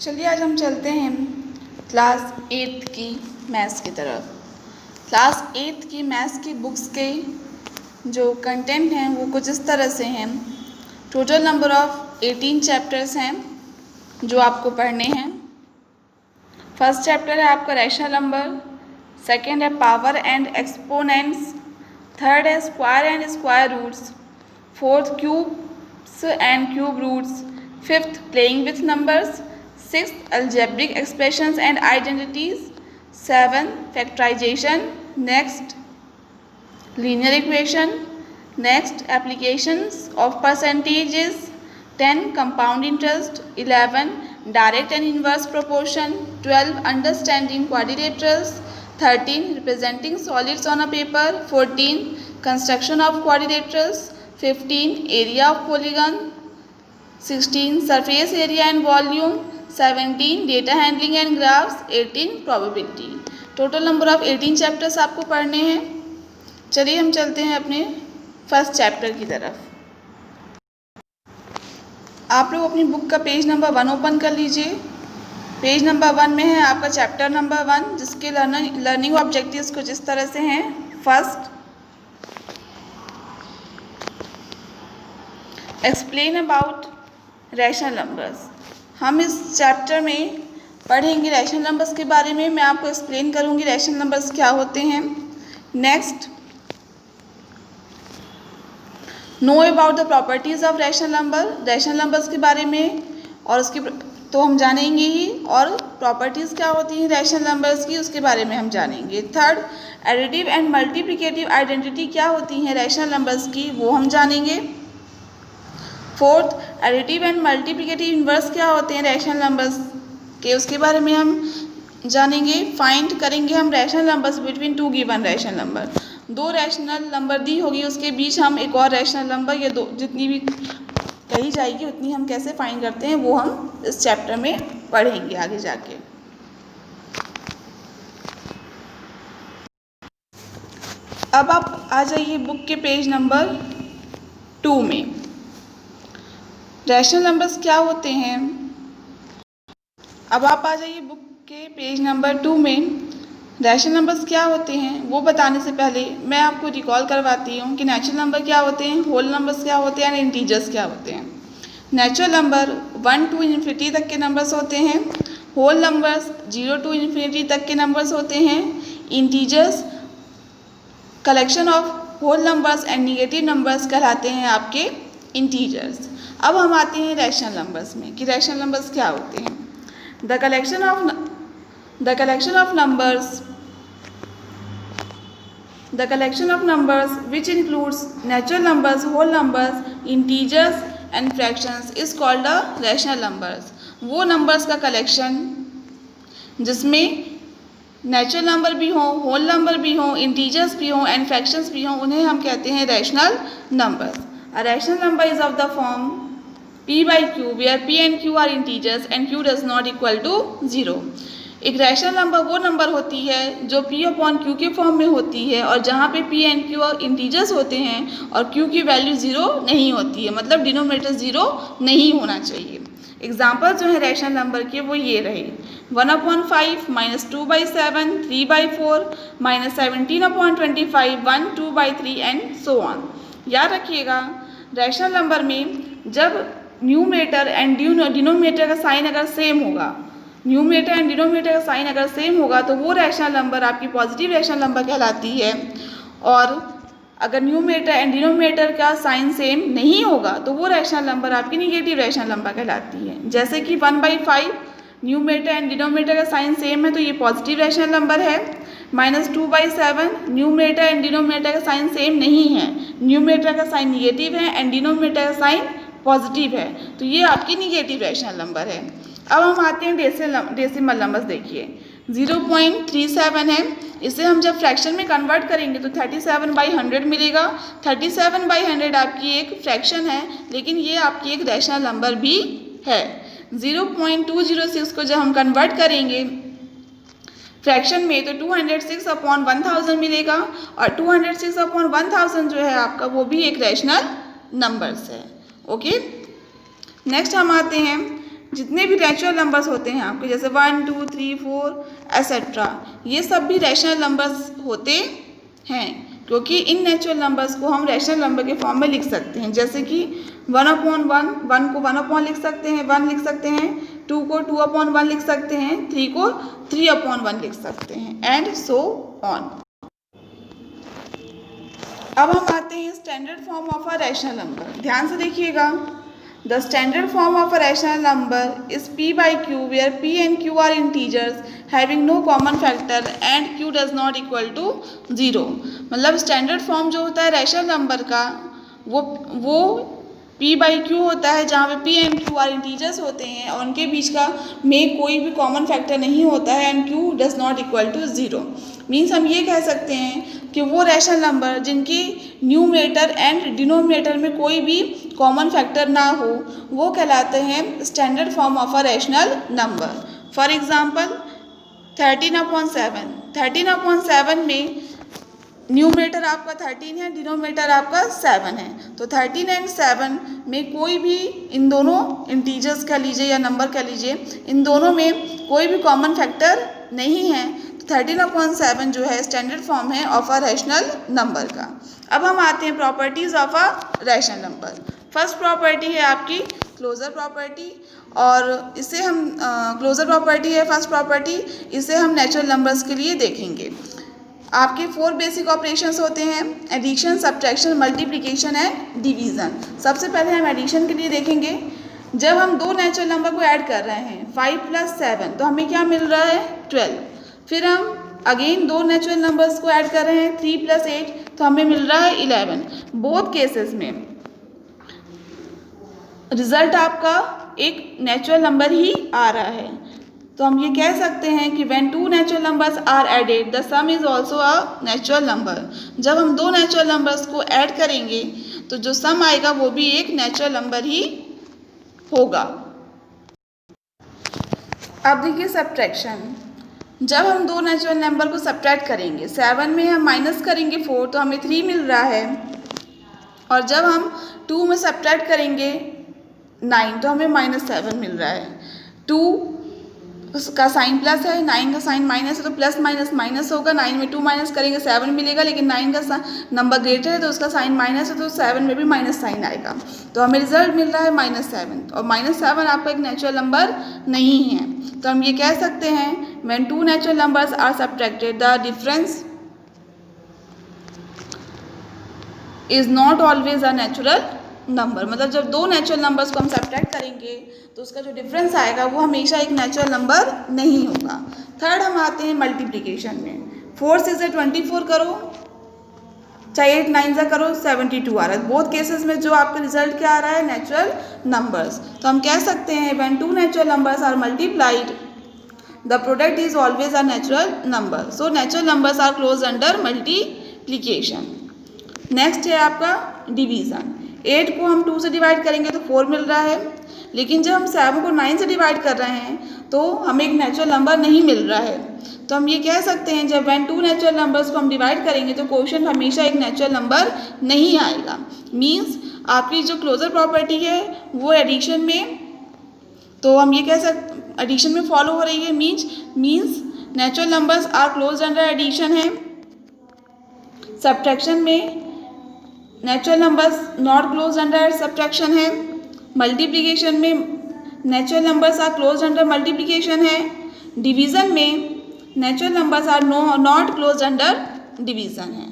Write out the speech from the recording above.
चलिए आज हम चलते हैं क्लास 8 की मैथ्स की तरफ। क्लास 8 की मैथ्स की बुक्स के जो कंटेंट हैं वो कुछ इस तरह से हैं। टोटल नंबर ऑफ 18 चैप्टर्स हैं जो आपको पढ़ने हैं। फर्स्ट चैप्टर है आपका रैशनल नंबर, सेकेंड है पावर एंड एक्सपोनेंट्स, थर्ड है square and square roots, fourth cubes and cube roots, fifth playing with numbers, sixth algebraic expressions and identities, 7 factorization, next linear equation, next applications of percentages, 10 compound interest, 11 direct and inverse proportion, 12 understanding quadrilaterals, 13 representing solids on a paper, 14 construction of quadrilaterals, 15 area of polygon, 16 surface area and volume, 17 data handling and graphs, 18 probability. Total number of 18 chapters आपको पढ़ने हैं। चलिए हम चलते हैं अपने first chapter की तरफ। आप लोग अपनी बुक का पेज नंबर 1 ओपन कर लीजिए। पेज नंबर 1 में है आपका चैप्टर नंबर 1 जिसके लर्निंग ऑब्जेक्टिव्स कुछ इस तरह से हैं। First, explain about rational numbers. हम इस चैप्टर में पढ़ेंगे रैशनल नंबर्स के बारे में। मैं आपको एक्सप्लेन करूंगी रैशनल नंबर्स क्या होते हैं। Next, know about the properties of rational number. Rational numbers के बारे में और उसकी तो हम जानेंगे ही, और प्रॉपर्टीज़ क्या होती हैं रैशनल नंबर्स की उसके बारे में हम जानेंगे। Third, additive and multiplicative identity क्या होती हैं रैशनल नंबर्स की वो हम जानेंगे। Fourth, additive and multiplicative inverse क्या होते हैं रैशनल नंबर्स के उसके बारे में हम जानेंगे। फाइंड करेंगे हम rational numbers between two given rational number. दो रैशनल नंबर दी होगी उसके बीच हम एक और रैशनल नंबर या दो जितनी भी कही जाएगी उतनी हम कैसे फाइंड करते हैं वो हम इस चैप्टर में पढ़ेंगे आगे जाके। अब आप आ जाइए बुक के पेज नंबर 2 में। रैशनल नंबर्स क्या होते हैं। अब आप आ जाइए बुक के पेज नंबर 2 में। रैशनल नंबर्स क्या होते हैं वो बताने से पहले मैं आपको रिकॉल करवाती हूँ कि नेचुरल नंबर क्या होते हैं, होल नंबर्स क्या होते हैं, एंड इंटीजर्स क्या होते हैं। नेचुरल नंबर 1 to इन्फिनिटी तक के नंबर्स होते हैं। होल नंबर्स 0 to इन्फिनिटी तक के नंबर्स होते हैं। Integers collection of whole numbers and negative numbers कहलाते हैं आपके इंटीजर्स। अब हम आते हैं रैशनल नंबर्स में कि रैशनल नंबर्स क्या होते हैं। The collection of numbers which includes natural numbers, whole numbers, integers and fractions is called the rational numbers. वो नंबर्स का कलेक्शन जिसमें नेचुरल नंबर भी हो, होल नंबर भी हो, इंटीजर्स भी हो एंड फ्रैक्शंस भी हो उन्हें हम कहते हैं rational numbers. A rational number is of the form p by q where p and q are integers and q does not equal to 0। एक रैशनल नंबर वो नंबर होती है जो p अपॉन q के फॉर्म में होती है और जहाँ पे p एंड q इंटीजर्स होते हैं और q की वैल्यू 0 नहीं होती है, मतलब डिनोमिनेटर 0 नहीं होना चाहिए। एग्जाम्पल जो है रैशनल नंबर के वो ये रहे 1/5 -2/7 3/4 -17/25 1 2/3 एंड सो ऑन। याद रखिएगा रैशनल नंबर में जब न्यूमरेटर एंड डिनोमिनेटर का साइन अगर सेम होगा, न्यूमरेटर एंड डिनोमिनेटर का साइन अगर सेम होगा तो वो रैशनल नंबर आपकी पॉजिटिव रैशनल नंबर कहलाती है। और अगर न्यूमरेटर एंड डिनोमिनेटर का साइन सेम नहीं होगा तो वो रैशनल नंबर आपकी निगेटिव रैशनल नंबर कहलाती है। जैसे कि 1/5 न्यूमरेटर एंड डिनोमिनेटर का साइन सेम है तो ये पॉजिटिव रैशनल नंबर है। -2/7 न्यूमरेटर एंड डिनोमिनेटर का साइन सेम नहीं है, न्यूमरेटर का साइन निगेटिव है एंड डिनोमिनेटर का साइन पॉजिटिव है, तो ये आपकी निगेटिव रैशनल नंबर है। अब हम आते हैं डेसिमल नंबर्स। देखिए 0.37 है, इसे हम जब फ्रैक्शन में कन्वर्ट करेंगे तो 37/100 मिलेगा। 37/100 आपकी एक फ्रैक्शन है लेकिन ये आपकी एक रैशनल नंबर भी है। 0.206 को जब हम कन्वर्ट करेंगे फ्रैक्शन में तो 206/1000 मिलेगा और 206/1000 जो है आपका वो भी एक रैशनल नंबर्स है। ओके, नेक्स्ट हम आते हैं जितने भी नेचुरल नंबर्स होते हैं आपके, जैसे 1 2 3 4 एसेट्रा, ये सब भी रैशनल नंबर्स होते हैं, क्योंकि इन नेचुरल नंबर्स को हम रैशनल नंबर के फॉर्म में लिख सकते हैं। जैसे कि 1/1, 1 को 1/1 लिख सकते हैं, 1 लिख सकते हैं, 2 को 2/1 लिख सकते हैं, 3 को 3/1 लिख सकते हैं, एंड सो ऑन। अब हम आते हैं standard form of a rational number. ध्यान से देखिएगा। The standard form of a rational number is p/q where p and q are integers having no common factor and q does not equal to 0। मतलब standard form जो होता है rational number का वो p/q होता है, जहाँ पे p and q are integers होते हैं और उनके बीच का में कोई भी कॉमन फैक्टर नहीं होता है, and q does not equal to 0। Means हम ये कह सकते हैं कि वो रैशनल नंबर जिनकी न्यूमरेटर एंड डिनोमिनेटर में कोई भी कॉमन फैक्टर ना हो, वो कहलाते हैं standard form of a rational number. For example 13/7, 13/7 में न्यूमरेटर आपका 13 है, डिनोमिनेटर आपका 7 है, तो 13 एंड 7 में कोई भी इन दोनों इंटीजर्स कह लीजिए या नंबर कह लीजिए, इन दोनों में कोई भी कॉमन फैक्टर नहीं है। 13/7 जो है स्टैंडर्ड फॉर्म है ऑफ अ रैशनल नंबर का। अब हम आते हैं properties of a rational number. First property है आपकी क्लोजर प्रॉपर्टी, और इसे हम क्लोजर प्रॉपर्टी है फर्स्ट प्रॉपर्टी, इसे हम नेचुरल नंबर्स के लिए देखेंगे। आपके 4 बेसिक ऑपरेशंस होते हैं, addition, subtraction, multiplication and division. सबसे पहले हम एडिशन के लिए देखेंगे। जब हम दो नेचुरल नंबर को ऐड कर रहे हैं 5 + 7, तो हमें क्या मिल रहा है 12। फिर हम अगेन दो नेचुरल नंबर्स को ऐड कर रहे हैं 3 + 8, तो हमें मिल रहा है 11। बोथ केसेस में रिजल्ट आपका एक नेचुरल नंबर ही आ रहा है। तो हम ये कह सकते हैं कि when 2 natural numbers are added the sum is also a natural number. जब हम दो नेचुरल नंबर्स को ऐड करेंगे तो जो सम आएगा वो भी एक नेचुरल नंबर ही होगा। अब देखिए सब्ट्रैक्शन। जब हम दो नेचुरल नंबर को सब्ट्रैक्ट करेंगे, 7 में हम माइनस करेंगे 4, तो हमें 3 मिल रहा है, और जब हम 2 में सब्ट्रैक्ट करेंगे 9, तो हमें -7 मिल रहा है। 2 का साइन प्लस है, 9 का साइन माइनस है, तो प्लस माइनस माइनस होगा। 9 में 2 माइनस करेंगे 7 मिलेगा, लेकिन 9 का नंबर ग्रेटर है तो उसका साइन माइनस है, तो 7 में भी माइनस साइन आएगा, तो हमें रिजल्ट मिल रहा है -7। और -7 आपका एक नेचुरल नंबर नहीं है, तो हम ये कह सकते हैं when 2 natural numbers are subtracted the difference is not always a natural number. मतलब जब दो नेचुरल नंबर्स को हम सब्ट्रैक्ट करेंगे तो उसका जो डिफरेंस आएगा वो हमेशा एक नेचुरल नंबर नहीं होगा। थर्ड हम आते हैं मल्टीप्लिकेशन में। 4 से 24 करो, चाहे 8 9 करो, 72 आ रहा है। बोथ केसेस में जो आपका रिजल्ट क्या आ रहा है, नेचुरल नंबर्स। तो हम कह सकते हैं when 2 natural numbers are multiplied the product is always a natural number. So natural numbers are closed under multiplication. Next है आपका डिवीज़न। 8 को हम 2 से डिवाइड करेंगे तो 4 मिल रहा है, लेकिन जब हम 7 को 9 से डिवाइड कर रहे हैं तो हमें एक नेचुरल नंबर नहीं मिल रहा है। तो हम ये कह सकते हैं जब व्हेन 2 नेचुरल नंबर्स को हम डिवाइड करेंगे तो क्वोशिएंट हमेशा एक नेचुरल नंबर नहीं आएगा। मीन्स आपकी जो क्लोजर प्रॉपर्टी है वो एडिशन में, तो हम ये कह सकते एडिशन में फॉलो हो रही है। Means natural numbers are closed under addition है। सब्ट्रैक्शन में natural numbers not closed under subtraction है। मल्टीप्लिकेशन में natural numbers are closed under multiplication है। डिवीज़न में natural numbers are not closed under division है।